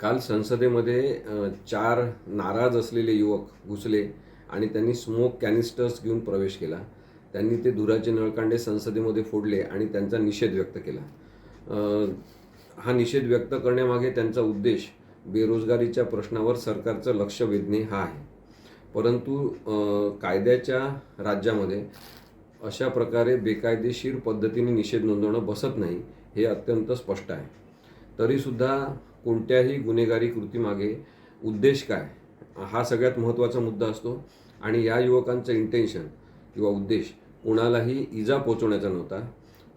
काल संसदेमध्ये 4 नाराज असलेले युवक घुसले आणि त्यांनी स्मोक कॅनिस्टर्स घेऊन प्रवेश केला. त्यांनी ते धुराचे नळकांडे संसदेमध्ये फोडले आणि त्यांचा निषेध व्यक्त केला. हा निषेध व्यक्त करण्यामागे त्यांचा उद्देश बेरोजगारीच्या प्रश्नावर सरकारचं लक्ष वेधणे हा आहे. परंतु कायद्याच्या राज्यामध्ये अशा प्रकारे बेकायदेशीर पद्धतीने निषेध नोंदवणं बसत नाही, हे अत्यंत स्पष्ट आहे. तरीसुद्धा कोणत्याही गुन्हेगारी कृतीमागे उद्देश काय, हा सगळ्यात महत्त्वाचा मुद्दा असतो. आणि या युवकांचं इंटेन्शन किंवा उद्देश कोणालाही इजा पोचवण्याचा नव्हता,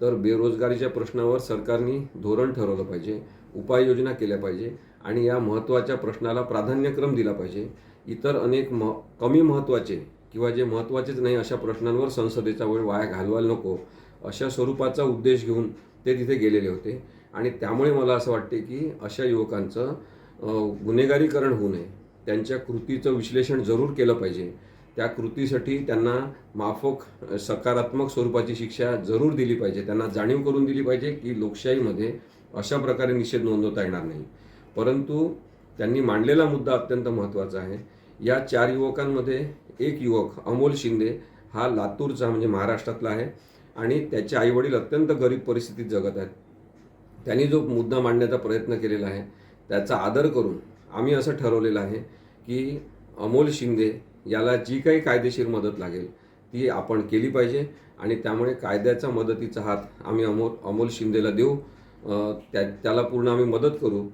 तर बेरोजगारीच्या प्रश्नावर सरकारने धोरण ठरवलं पाहिजे, उपाययोजना केल्या पाहिजे आणि या महत्त्वाच्या प्रश्नाला प्राधान्यक्रम दिला पाहिजे. इतर अनेक कमी महत्त्वाचे किंवा जे महत्त्वाचेच नाही अशा प्रश्नांवर संसदेचा वेळ वाया घालवायला नको, अशा स्वरूपाचा उद्देश घेऊन ते तिथे गेलेले होते. आणि त्यामुळे मला असं वाटते की अशा युवकांचं गुन्हेगारीकरण होऊ नये, त्यांच्या कृतीचं विश्लेषण जरूर केलं पाहिजे. त्या कृतीसाठी त्यांना माफक सकारात्मक स्वरूपाची शिक्षा जरूर दिली पाहिजे. त्यांना जाणीव करून दिली पाहिजे की लोकशाहीमध्ये अशा प्रकारे निषेध नोंदवता येणार नाही. परंतु त्यांनी मांडलेला मुद्दा अत्यंत महत्त्वाचा आहे. या 4 युवकांमध्ये एक युवक अमोल शिंदे हा लातूरचा म्हणजे महाराष्ट्रातला आहे आणि त्याचे आईवडील अत्यंत गरीब परिस्थितीत जगत आहेत. त्यांनी जो मुद्दा मांडण्याचा प्रयत्न केलेला आहे त्याचा आदर करून आम्ही असं ठरवलेलं आहे की अमोल शिंदे याला जी काही कायदेशीर मदत लागेल ती आपण केली पाहिजे आणि त्यामुळे कायद्याचा मदतीचा हात आम्ही अमोल शिंदेला देऊ, त्याला पूर्ण आम्ही मदत करू.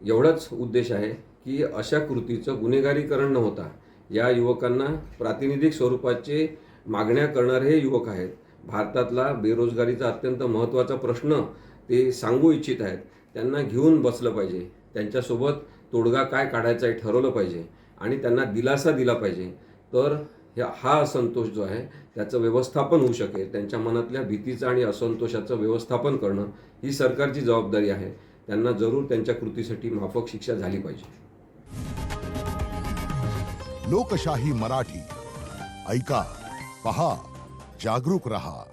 एवढाच उद्देश आहे की अशा कृतीचं गुन्हेगारीकरण न होता या युवकांना प्रातिनिधिक स्वरूपाचे मागण्या करणारे हे युवक आहेत. भारतातला बेरोजगारीचा अत्यंत महत्त्वाचा प्रश्न ते सांगू इच्छित आहेत. त्यांना घेऊन बसलं पाहिजे, त्यांच्यासोबत तोडगा काय काढायचा हे ठरवलं पाहिजे आणि त्यांना दिलासा दिला पाहिजे. तर हा असंतोष जो आहे त्याचं व्यवस्थापन होऊ शकेल. त्यांच्या मनातल्या भीतीचं आणि असंतोषाचं व्यवस्थापन करणं ही सरकारची जबाबदारी आहे. त्यांना जरूर त्यांच्या कृतीसाठी माफक शिक्षा झाली पाहिजे. लोकशाही मराठी ऐका, पहा, जागरूक रहा.